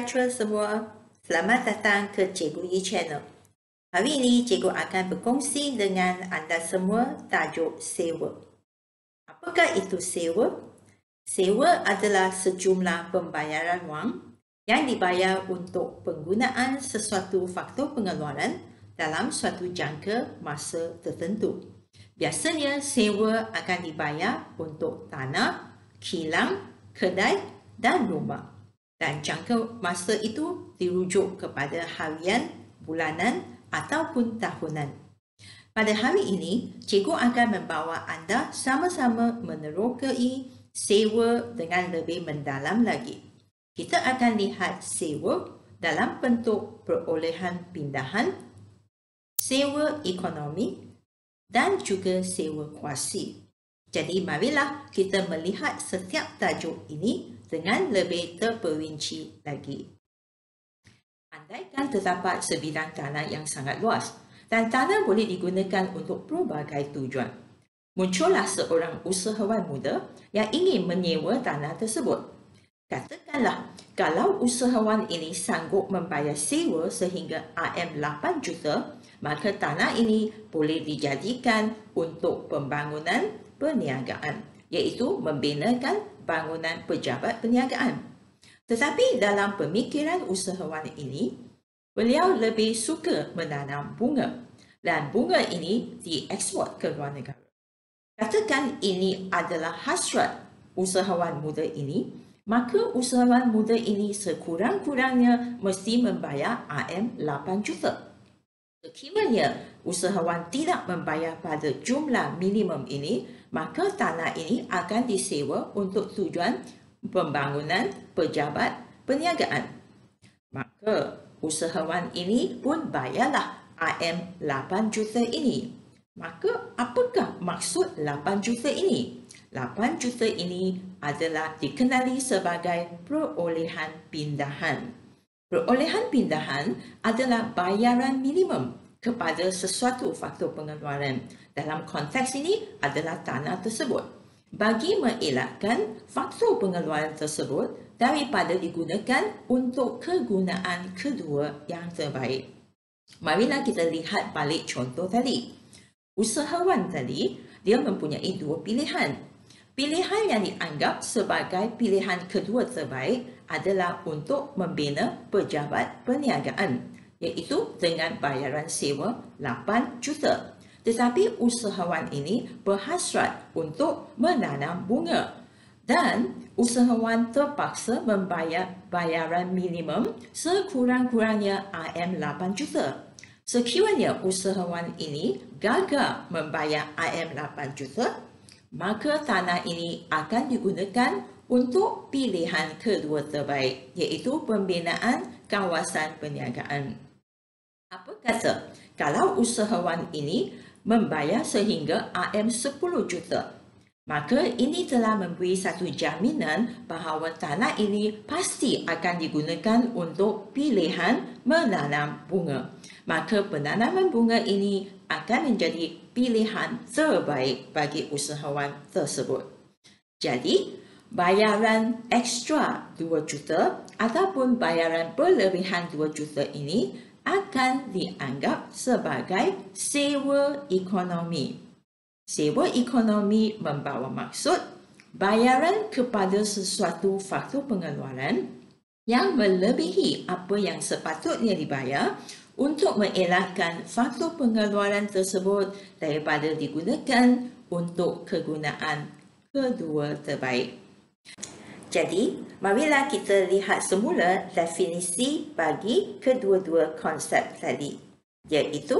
sejahtera semua. Selamat datang ke Cikgu Yi Channel. Hari ini Cikgu akan berkongsi dengan anda semua tajuk sewa. Apakah itu sewa? Sewa adalah sejumlah pembayaran wang yang dibayar untuk penggunaan sesuatu faktor pengeluaran dalam suatu jangka masa tertentu. Biasanya sewa akan dibayar untuk tanah, kilang, kedai dan rumah. Dan jangka masa itu dirujuk kepada harian, bulanan ataupun tahunan. Pada hari ini, cikgu akan membawa anda sama-sama menerokai sewa dengan lebih mendalam lagi. Kita akan lihat sewa dalam bentuk perolehan pindahan, sewa ekonomi dan juga sewa kuasi. Jadi marilah kita melihat setiap tajuk ini dengan lebih terperinci lagi. Andaikan terdapat sebidang tanah yang sangat luas dan tanah boleh digunakan untuk pelbagai tujuan. Muncullah seorang usahawan muda yang ingin menyewa tanah tersebut. Katakanlah, kalau usahawan ini sanggup membayar sewa sehingga RM8 juta, maka tanah ini boleh dijadikan untuk pembangunan perniagaan, iaitu membinakan bangunan pejabat perniagaan. Tetapi dalam pemikiran usahawan ini, beliau lebih suka menanam bunga dan bunga ini diekspor ke luar negara. Katakan ini adalah hasrat usahawan muda ini, maka usahawan muda ini sekurang-kurangnya mesti membayar RM8 juta. Sekiranya usahawan tidak membayar pada jumlah minimum ini, maka tanah ini akan disewa untuk tujuan pembangunan pejabat perniagaan. Maka usahawan ini pun bayarlah RM8 juta ini. Maka apakah maksud 8 juta ini? 8 juta ini adalah dikenali sebagai perolehan pindahan. Perolehan pindahan adalah bayaran minimum kepada sesuatu faktor pengeluaran. Dalam konteks ini adalah tanah tersebut, bagi mengelakkan faktor pengeluaran tersebut daripada digunakan untuk kegunaan kedua yang terbaik. Marilah kita lihat balik contoh tadi. Usahawan tadi, dia mempunyai dua pilihan. Pilihan yang dianggap sebagai pilihan kedua terbaik adalah untuk membina pejabat perniagaan, iaitu dengan bayaran sewa 8 juta. Tetapi usahawan ini berhasrat untuk menanam bunga dan usahawan terpaksa membayar bayaran minimum sekurang-kurangnya RM8 juta. Sekiranya usahawan ini gagal membayar RM8 juta, maka tanah ini akan digunakan untuk pilihan kedua terbaik, iaitu pembinaan kawasan perniagaan. Apa kata kalau usahawan ini membayar sehingga RM10 juta? Maka ini telah memberi satu jaminan bahawa tanah ini pasti akan digunakan untuk pilihan menanam bunga. Maka penanaman bunga ini akan menjadi pilihan terbaik bagi usahawan tersebut. Jadi, bayaran ekstra 2 juta ataupun bayaran berlebihan 2 juta ini akan dianggap sebagai sewa ekonomi. Sewa ekonomi membawa maksud bayaran kepada sesuatu faktor pengeluaran yang melebihi apa yang sepatutnya dibayar untuk mengelakkan faktor pengeluaran tersebut daripada digunakan untuk kegunaan kedua terbaik. Jadi, marilah kita lihat semula definisi bagi kedua-dua konsep tadi, iaitu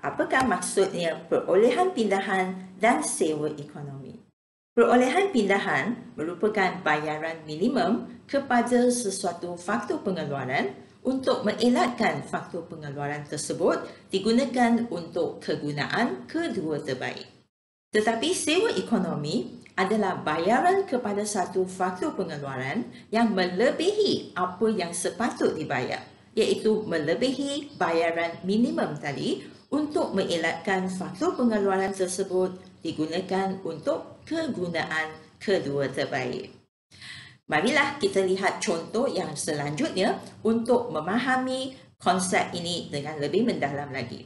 apakah maksudnya perolehan pindahan dan sewa ekonomi. Perolehan pindahan merupakan bayaran minimum kepada sesuatu faktor pengeluaran untuk mengelakkan faktor pengeluaran tersebut digunakan untuk kegunaan kedua terbaik. Tetapi sewa ekonomi adalah bayaran kepada satu faktor pengeluaran yang melebihi apa yang sepatut dibayar, iaitu melebihi bayaran minimum tadi untuk mengelakkan faktor pengeluaran tersebut digunakan untuk kegunaan kedua terbaik. Marilah kita lihat contoh yang selanjutnya untuk memahami konsep ini dengan lebih mendalam lagi.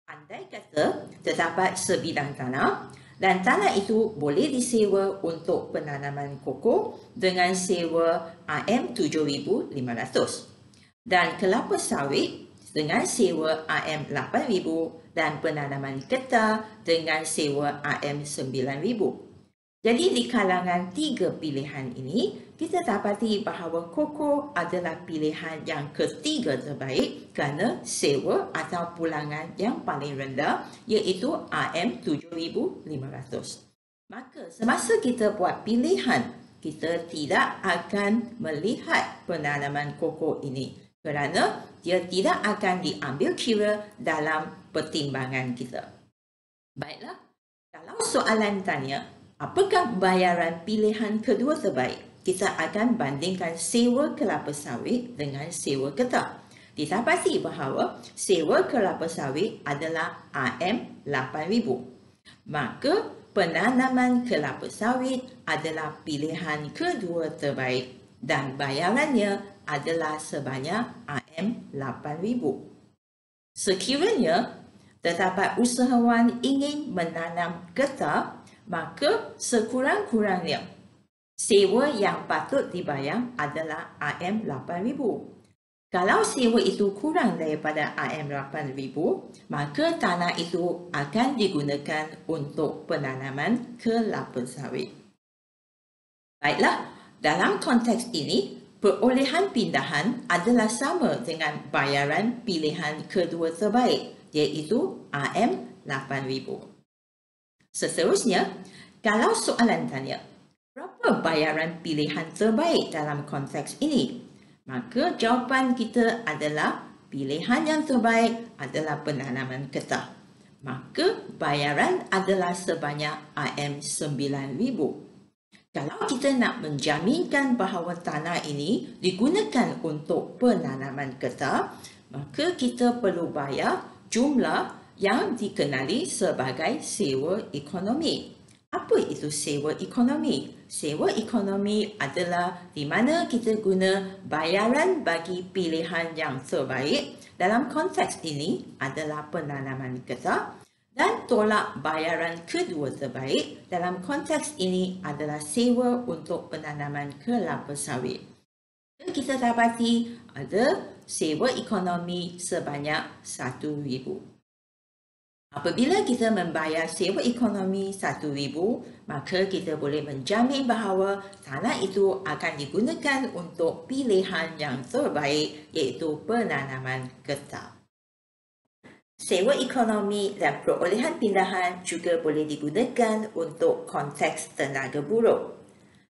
Andai kata terdapat sebidang tanah dan tanah itu boleh disewa untuk penanaman koko dengan sewa RM7,500 dan kelapa sawit dengan sewa RM8,000 dan penanaman getah dengan sewa RM9,000. Jadi di kalangan tiga pilihan ini, kita dapati bahawa koko adalah pilihan yang ketiga terbaik kerana sewa atau pulangan yang paling rendah iaitu RM7,500. Maka semasa kita buat pilihan, kita tidak akan melihat penanaman koko ini kerana dia tidak akan diambil kira dalam pertimbangan kita. Baiklah, kalau soalan tanya, apakah bayaran pilihan kedua terbaik? Kita akan bandingkan sewa kelapa sawit dengan sewa getah. Didapati bahawa sewa kelapa sawit adalah RM8,000. Maka penanaman kelapa sawit adalah pilihan kedua terbaik dan bayarannya adalah sebanyak RM8,000. Sekiranya terdapat usahawan ingin menanam getah, maka sekurang-kurangnya sewa yang patut dibayar adalah RM8,000. Kalau sewa itu kurang daripada RM8,000, maka tanah itu akan digunakan untuk penanaman kelapa sawit. Baiklah, dalam konteks ini, perolehan pindahan adalah sama dengan bayaran pilihan kedua terbaik, iaitu RM8,000. Seterusnya, kalau soalan tanya, berapa bayaran pilihan terbaik dalam konteks ini? Maka jawapan kita adalah pilihan yang terbaik adalah penanaman getah. Maka bayaran adalah sebanyak RM9,000. Kalau kita nak menjaminkan bahawa tanah ini digunakan untuk penanaman getah, maka kita perlu bayar jumlah yang dikenali sebagai sewa ekonomi. Apa itu sewa ekonomi? Sewa ekonomi adalah di mana kita guna bayaran bagi pilihan yang terbaik. Dalam konteks ini adalah penanaman getah dan tolak bayaran kedua terbaik. Dalam konteks ini adalah sewa untuk penanaman kelapa sawit. Kita dapati ada sewa ekonomi sebanyak RM1,000. Apabila kita membayar sewa ekonomi RM1,000, maka kita boleh menjamin bahawa tanah itu akan digunakan untuk pilihan yang terbaik iaitu penanaman getah. Sewa ekonomi dan perolehan pindahan juga boleh digunakan untuk konteks tenaga buruh.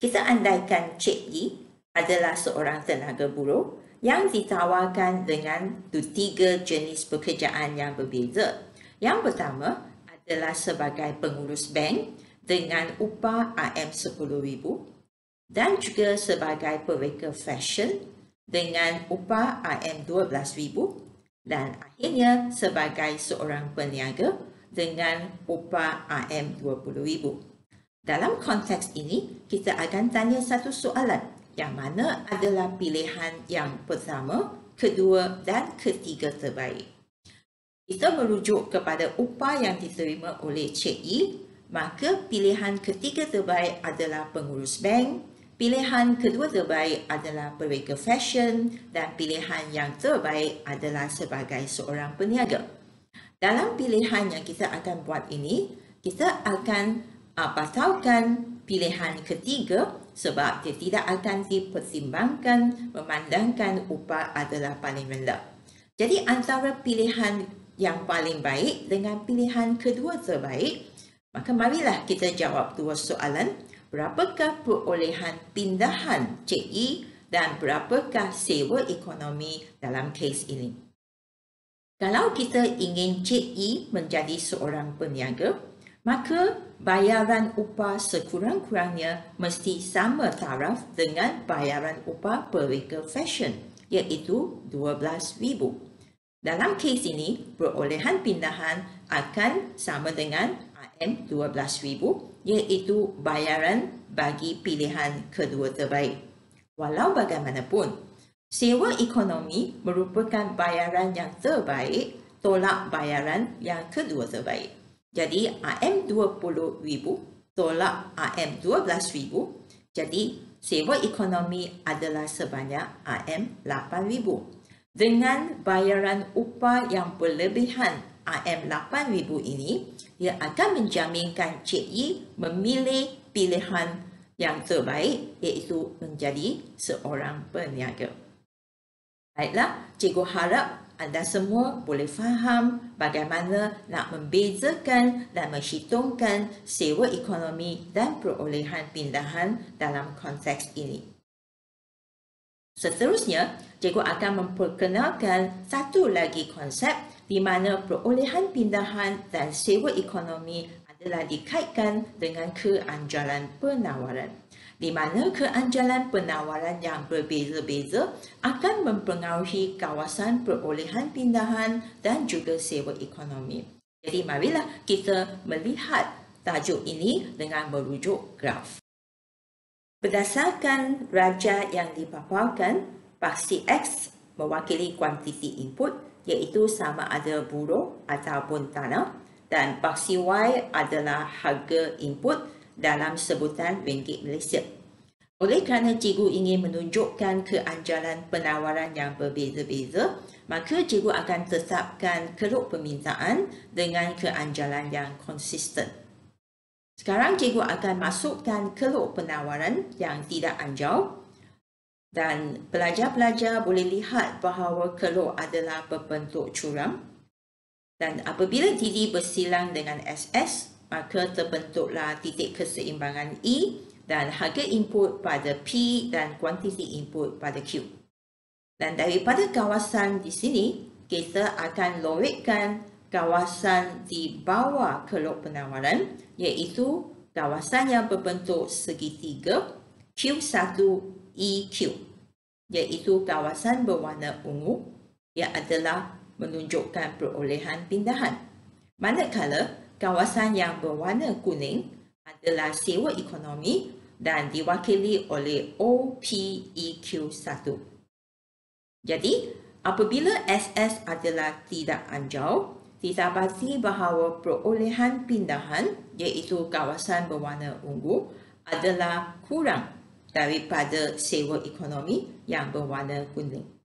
Kita andaikan Cik Yi adalah seorang tenaga buruh yang ditawarkan dengan tiga jenis pekerjaan yang berbeza. Yang pertama adalah sebagai pengurus bank dengan upah RM10,000 dan juga sebagai pereka fashion dengan upah RM12,000 dan akhirnya sebagai seorang peniaga dengan upah RM20,000. Dalam konteks ini, kita akan tanya satu soalan yang mana adalah pilihan yang pertama, kedua dan ketiga terbaik. Kita merujuk kepada upah yang diterima oleh Cik Yi, maka pilihan ketiga terbaik adalah pengurus bank, pilihan kedua terbaik adalah pereka fashion dan pilihan yang terbaik adalah sebagai seorang peniaga. Dalam pilihan yang kita akan buat ini, kita akan batalkan pilihan ketiga sebab dia tidak akan dipertimbangkan memandangkan upah adalah paling rendah. Jadi antara pilihan yang paling baik dengan pilihan kedua terbaik, maka marilah kita jawab dua soalan. Berapakah perolehan pindahan Cik Yi dan berapakah sewa ekonomi dalam kes ini? Kalau kita ingin Cik Yi menjadi seorang peniaga, maka bayaran upah sekurang-kurangnya mesti sama taraf dengan bayaran upah pereka fashion, iaitu RM12,000. Dalam kes ini, perolehan pindahan akan sama dengan RM12,000, iaitu bayaran bagi pilihan kedua terbaik. Walau bagaimanapun, sewa ekonomi merupakan bayaran yang terbaik tolak bayaran yang kedua terbaik. Jadi RM20,000 tolak RM12,000. Jadi sewa ekonomi adalah sebanyak RM8,000. Dengan bayaran upah yang berlebihan RM8,000 ini, ia akan menjaminkan Cik Yi memilih pilihan yang terbaik, iaitu menjadi seorang peniaga. Baiklah, cikgu harap anda semua boleh faham bagaimana nak membezakan dan menghitungkan sewa ekonomi dan perolehan pindahan dalam konteks ini. Seterusnya, cikgu akan memperkenalkan satu lagi konsep di mana perolehan pindahan dan sewa ekonomi adalah dikaitkan dengan keanjalan penawaran, di mana keanjalan penawaran yang berbeza-beza akan mempengaruhi kawasan perolehan pindahan dan juga sewa ekonomi. Jadi marilah kita melihat tajuk ini dengan merujuk graf. Berdasarkan raja yang dipaparkan, paksi X mewakili kuantiti input, iaitu sama ada buruh ataupun tanah, dan paksi Y adalah harga input dalam sebutan ringgit Malaysia. Oleh kerana cikgu ingin menunjukkan keanjalan penawaran yang berbeza-beza, maka cikgu akan tetapkan keluk permintaan dengan keanjalan yang konsisten. Sekarang cikgu akan masukkan keluk penawaran yang tidak anjau, dan pelajar-pelajar boleh lihat bahawa keluk adalah berbentuk curam. Dan apabila TD bersilang dengan SS, maka terbentuklah titik keseimbangan E dan harga input pada P dan kuantiti input pada Q. Dan daripada kawasan di sini, kita akan lorikkan kawasan di bawah keluk penawaran, iaitu kawasan yang berbentuk segitiga Q1EQ, iaitu kawasan berwarna ungu yang adalah menunjukkan perolehan pindahan. Manakala kawasan yang berwarna kuning adalah sewa ekonomi dan diwakili oleh OPEQ1. Jadi, apabila SS adalah tidak anjau, didapati bahawa perolehan pindahan, iaitu kawasan berwarna ungu, adalah kurang daripada sewa ekonomi yang berwarna kuning.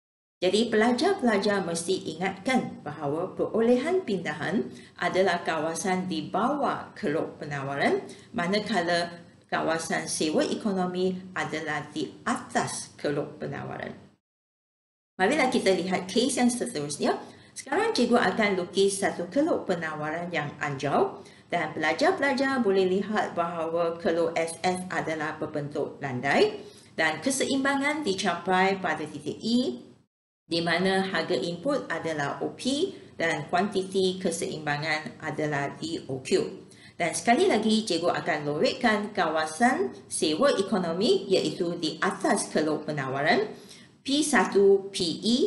Jadi pelajar-pelajar mesti ingatkan bahawa perolehan pindahan adalah kawasan di bawah keluk penawaran, manakala kawasan sewa ekonomi adalah di atas keluk penawaran. Marilah kita lihat kes yang seterusnya. Sekarang cikgu akan lukis satu keluk penawaran yang anjau, dan pelajar-pelajar boleh lihat bahawa keluk SS adalah berbentuk landai dan keseimbangan dicapai pada titik E, di mana harga input adalah OP dan kuantiti keseimbangan adalah DOQ. Dan sekali lagi, cikgu akan lorikkan kawasan sewa ekonomi, iaitu di atas keluk penawaran, P1PE,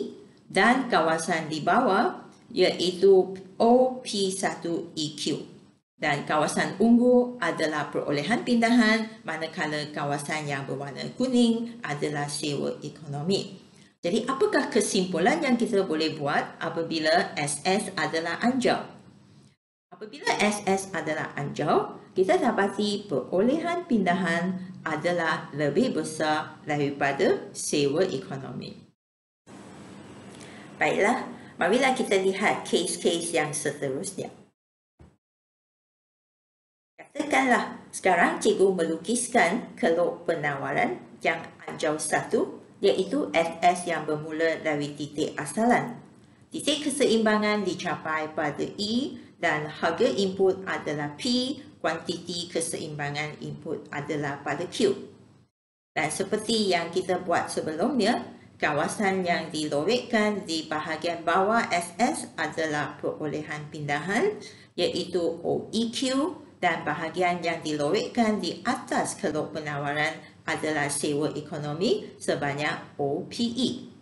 dan kawasan di bawah, iaitu OP1EQ. Dan kawasan ungu adalah perolehan pindahan, manakala kawasan yang berwarna kuning adalah sewa ekonomi. Jadi, apakah kesimpulan yang kita boleh buat apabila SS adalah anjau? Apabila SS adalah anjau, kita dapati perolehan pindahan adalah lebih besar daripada sewa ekonomi. Baiklah, marilah kita lihat kes-kes yang seterusnya. Katakanlah, sekarang cikgu melukiskan keluk penawaran yang anjau satu, iaitu SS yang bermula dari titik asalan. Titik keseimbangan dicapai pada E dan harga input adalah P, kuantiti keseimbangan input adalah pada Q. Dan seperti yang kita buat sebelumnya, kawasan yang dilorikkan di bahagian bawah SS adalah perolehan pindahan, iaitu OEQ, dan bahagian yang dilorikkan di atas keluk penawaran adalah sewa ekonomi sebanyak OPE.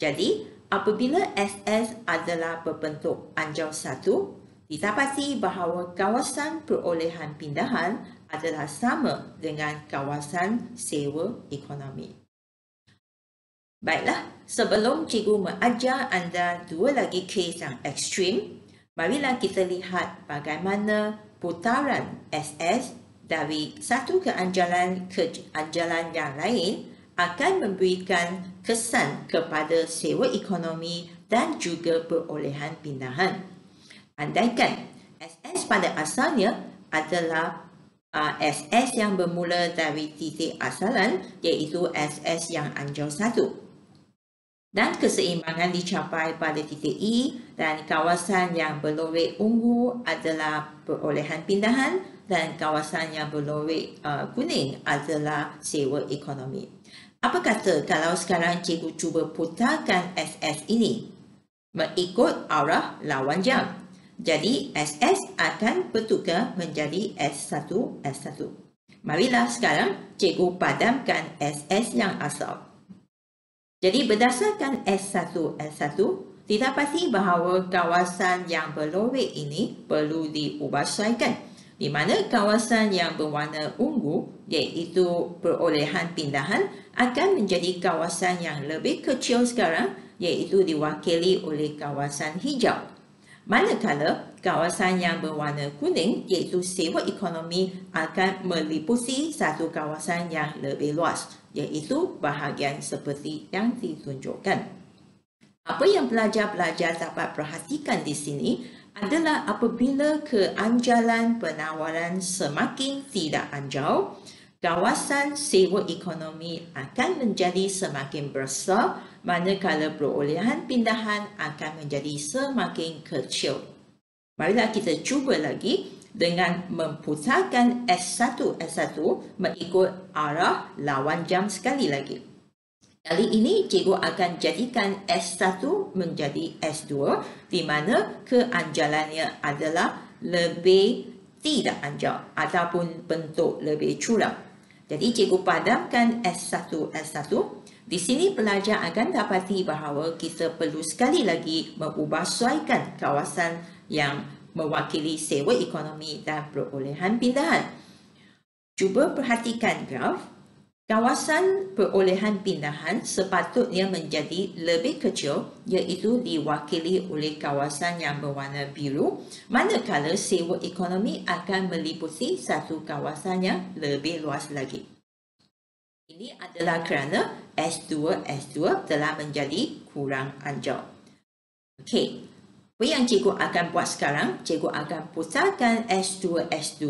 Jadi, apabila SS adalah berbentuk anjau satu, didapati bahawa kawasan perolehan pindahan adalah sama dengan kawasan sewa ekonomi. Baiklah, sebelum cikgu mengajar anda dua lagi kes yang ekstrim, marilah kita lihat bagaimana putaran SS dari satu keanjalan ke anjalan yang lain akan memberikan kesan kepada sewa ekonomi dan juga perolehan pindahan. Andaikan SS pada asalnya adalah SS yang bermula dari titik asalan, iaitu SS yang anjau 1. Dan keseimbangan dicapai pada titik E, dan kawasan yang berlorek ungu adalah perolehan pindahan dan kawasan yang berlorek kuning adalah sewa ekonomi. Apa kata kalau sekarang cikgu cuba putarkan SS ini mengikut arah lawan jam? Jadi SS akan bertukar menjadi S1, S1. Marilah sekarang cikgu padamkan SS yang asal. Jadi berdasarkan S1, S1, didapati bahawa kawasan yang berlorek ini perlu diubahsuaikan, di mana kawasan yang berwarna ungu, iaitu perolehan pindahan, akan menjadi kawasan yang lebih kecil sekarang, iaitu diwakili oleh kawasan hijau. Manakala kawasan yang berwarna kuning, iaitu sewa ekonomi, akan meliputi satu kawasan yang lebih luas, iaitu bahagian seperti yang ditunjukkan. Apa yang pelajar-pelajar dapat perhatikan di sini adalah apabila keanjalan penawaran semakin tidak anjau, kawasan sewa ekonomi akan menjadi semakin besar, manakala perolehan pindahan akan menjadi semakin kecil. Marilah kita cuba lagi dengan memutarkan S1, S1 mengikut arah lawan jam sekali lagi. Kali ini cikgu akan jadikan S1 menjadi S2, di mana keanjalannya adalah lebih tidak anjau ataupun bentuk lebih curam. Jadi cikgu padamkan S1, S1. Di sini pelajar akan dapati bahawa kita perlu sekali lagi mengubahsuaikan kawasan yang mewakili sewa ekonomi dan perolehan pindahan. Cuba perhatikan graf. Kawasan perolehan pindahan sepatutnya menjadi lebih kecil, iaitu diwakili oleh kawasan yang berwarna biru, manakala sewa ekonomi akan meliputi satu kawasan yang lebih luas lagi. Ini adalah kerana S2, S2 telah menjadi kurang anjau. Okey, apa yang cikgu akan buat sekarang, cikgu akan putarkan S2, S2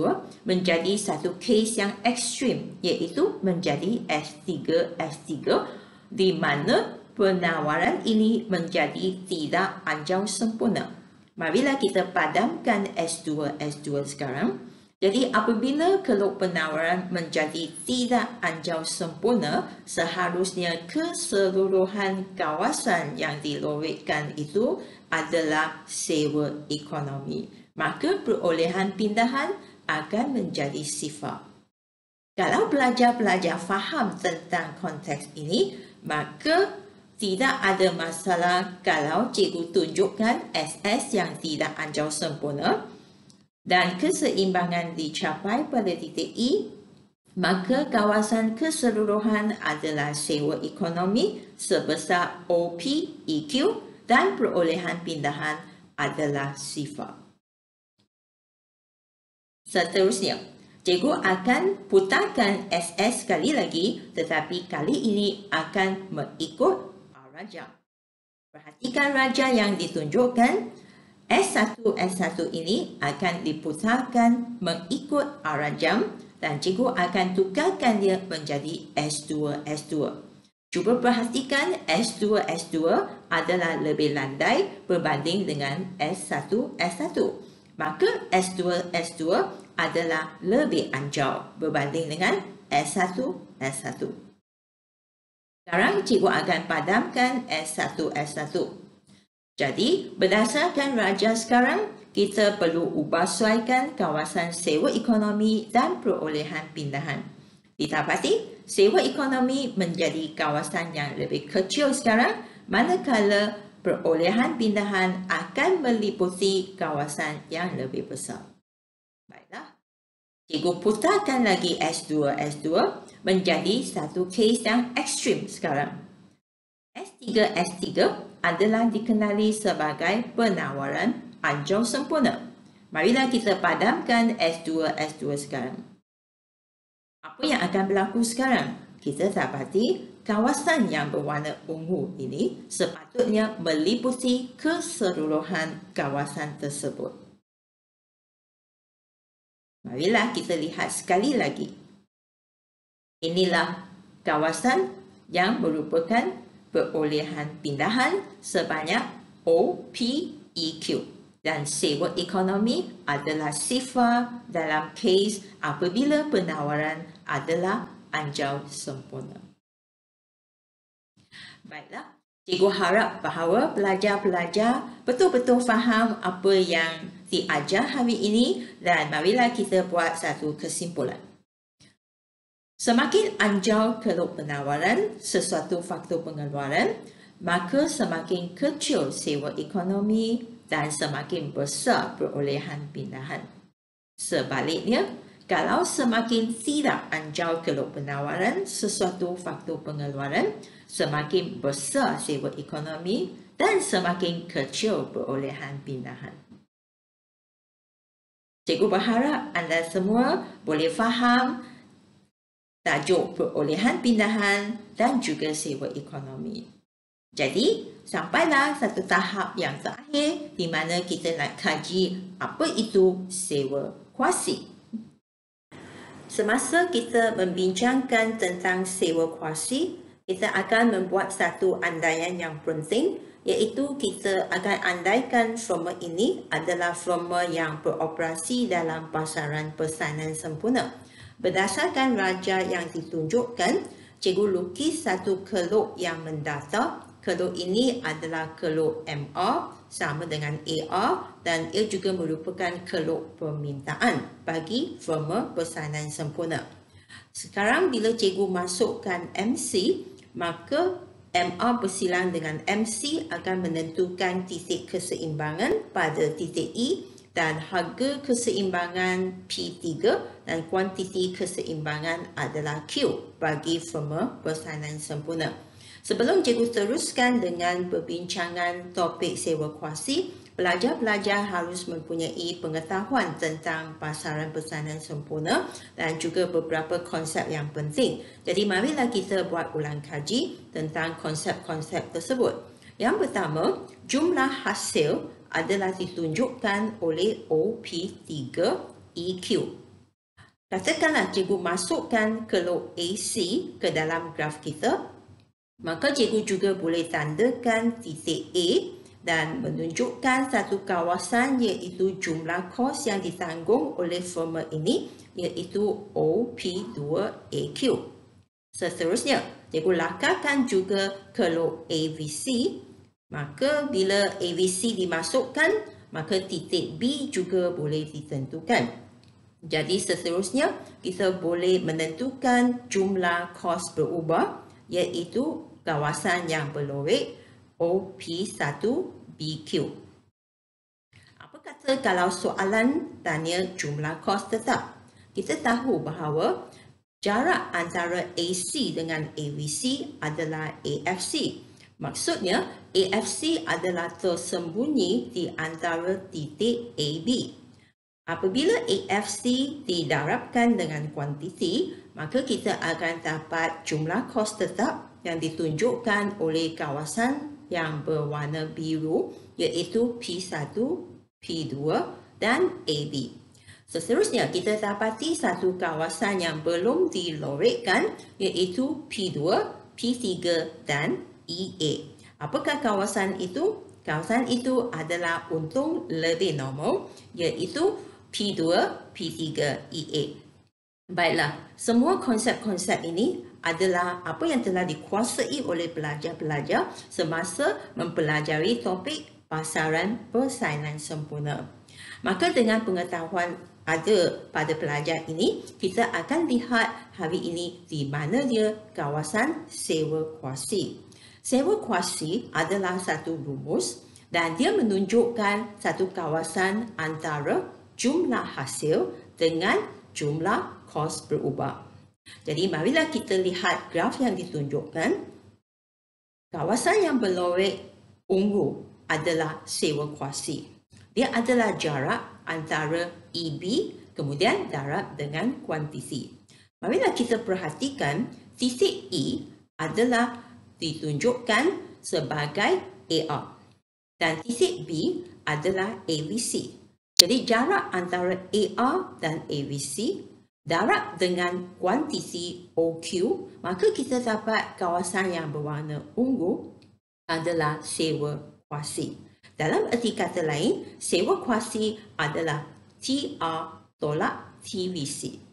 menjadi satu kes yang ekstrim, iaitu menjadi S3, S3, di mana penawaran ini menjadi tidak anjau sempurna. Marilah kita padamkan S2, S2 sekarang. Jadi apabila keluk penawaran menjadi tidak anjau sempurna, seharusnya keseluruhan kawasan yang dilorekkan itu adalah sewa ekonomi. Maka perolehan pindahan akan menjadi sifar. Kalau pelajar-pelajar faham tentang konteks ini, maka tidak ada masalah kalau cikgu tunjukkan SS yang tidak anjau sempurna dan keseimbangan dicapai pada titik E, maka kawasan keseluruhan adalah sewa ekonomi sebesar OPEQ dan perolehan pindahan adalah sifar. Seterusnya, cikgu akan putarkan SS sekali lagi, tetapi kali ini akan mengikut arah jam. Perhatikan raja yang ditunjukkan. S1, S1 ini akan diputarkan mengikut arah jam dan cikgu akan tukarkan dia menjadi S2, S2. Cuba perhatikan S2, S2 adalah lebih landai berbanding dengan S1, S1. Maka S2, S2 adalah lebih anjau berbanding dengan S1, S1. Sekarang cikgu akan padamkan S1, S1. Jadi, berdasarkan raja sekarang, kita perlu ubahsuaikan kawasan sewa ekonomi dan perolehan pindahan. Didapati, sewa ekonomi menjadi kawasan yang lebih kecil sekarang, manakala perolehan pindahan akan meliputi kawasan yang lebih besar. Baiklah, cikgu putarkan lagi S2, S2 menjadi satu kes yang ekstrim sekarang. S3 adalah dikenali sebagai penawaran anjau sempurna. Marilah kita padamkan S2 sekarang. Apa yang akan berlaku sekarang? Kita dapati kawasan yang berwarna ungu ini sepatutnya meliputi keseluruhan kawasan tersebut. Marilah kita lihat sekali lagi. Inilah kawasan yang merupakan perolehan pindahan sebanyak OPEQ. Dan sewa ekonomi adalah sifar dalam kes apabila penawaran adalah anjau sempurna. Baiklah, cikgu harap bahawa pelajar-pelajar betul-betul faham apa yang diajar hari ini dan marilah kita buat satu kesimpulan. Semakin anjau keluk penawaran sesuatu faktor pengeluaran, maka semakin kecil sewa ekonomi dan semakin besar perolehan pindahan. Sebaliknya, kalau semakin tidak anjau keluk penawaran sesuatu faktor pengeluaran, semakin besar sewa ekonomi dan semakin kecil perolehan pindahan. Cikgu berharap anda semua boleh faham tajuk perolehan pindahan dan juga sewa ekonomi. Jadi, sampailah satu tahap yang terakhir di mana kita nak kaji apa itu sewa kuasi. Semasa kita membincangkan tentang sewa kuasi, kita akan membuat satu andaian yang penting, iaitu kita akan andaikan firma ini adalah firma yang beroperasi dalam pasaran pesanan sempurna. Berdasarkan raja yang ditunjukkan, cikgu lukis satu keluk yang mendata. Keluk ini adalah keluk MR sama dengan AR dan ia juga merupakan keluk permintaan bagi firma pesanan sempurna. Sekarang bila cikgu masukkan MC, maka MR bersilang dengan MC akan menentukan titik keseimbangan pada titik E dan harga keseimbangan P3 dan kuantiti keseimbangan adalah Q bagi firma pesanan sempurna. Sebelum cikgu teruskan dengan perbincangan topik sewa kuasi, pelajar-pelajar harus mempunyai pengetahuan tentang pasaran pesanan sempurna dan juga beberapa konsep yang penting. Jadi marilah kita buat ulang kaji tentang konsep-konsep tersebut. Yang pertama, jumlah hasil adalah ditunjukkan oleh OP3EQ. Katakanlah cikgu masukkan keluk AC ke dalam graf kita, maka cikgu juga boleh tandakan titik A dan menunjukkan satu kawasan iaitu jumlah kos yang ditanggung oleh firma ini iaitu OP2AQ. Seterusnya, cikgu lakarkan juga keluk AVC. Maka bila AVC dimasukkan, maka titik B juga boleh ditentukan. Jadi seterusnya, kita boleh menentukan jumlah kos berubah iaitu kawasan yang berlorek OP1BQ. Apa kata kalau soalan tanya jumlah kos tetap? Kita tahu bahawa jarak antara AC dengan AVC adalah AFC. Maksudnya, AFC adalah tersembunyi di antara titik AB. Apabila AFC didarabkan dengan kuantiti, maka kita akan dapat jumlah kos tetap yang ditunjukkan oleh kawasan yang berwarna biru iaitu P1, P2 dan AB. Seterusnya, kita dapati satu kawasan yang belum dilorekkan iaitu P2, P3 dan EA. Apakah kawasan itu? Kawasan itu adalah untung lebih normal iaitu P2, P3, EA. Baiklah, semua konsep-konsep ini adalah apa yang telah dikuasai oleh pelajar-pelajar semasa mempelajari topik pasaran persaingan sempurna. Maka dengan pengetahuan ada pada pelajar ini, kita akan lihat hari ini di mana dia kawasan sewa kuasi. Sewa kuasi adalah satu rumus dan dia menunjukkan satu kawasan antara jumlah hasil dengan jumlah kos berubah. Jadi marilah kita lihat graf yang ditunjukkan. Kawasan yang berlorek ungu adalah sewa kuasi. Dia adalah jarak antara EB kemudian darab dengan kuantiti. Marilah kita perhatikan titik E adalah ditunjukkan sebagai AR dan titik B adalah AVC. Jadi jarak antara AR dan AVC darab dengan kuantiti OQ, maka kita dapat kawasan yang berwarna ungu adalah sewa kuasi. Dalam erti kata lain, sewa kuasi adalah TR tolak TVC.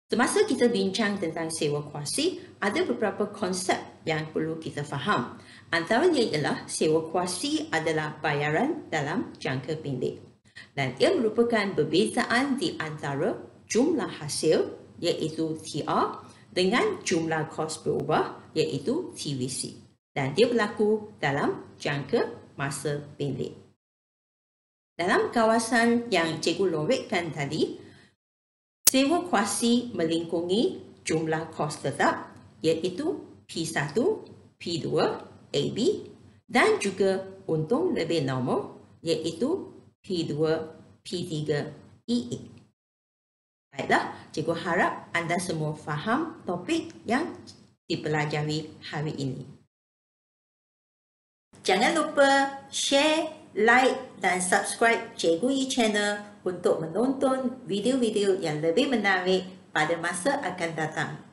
Semasa kita bincang tentang sewa kuasi, ada beberapa konsep yang perlu kita faham. Antaranya ialah sewa kuasi adalah bayaran dalam jangka pendek. Dan ia merupakan perbezaan di antara jumlah hasil iaitu TR dengan jumlah kos berubah iaitu TVC. Dan dia berlaku dalam jangka masa pendek. Dalam kawasan yang cikgu lorikkan tadi, sewa kuasi melingkungi jumlah kos tetap iaitu P1, P2, AB dan juga untung lebih normal iaitu P2, P3, EA. Baiklah, cikgu harap anda semua faham topik yang dipelajari hari ini. Jangan lupa share, like dan subscribe Cikgu Yi Channel untuk menonton video-video yang lebih menarik pada masa akan datang.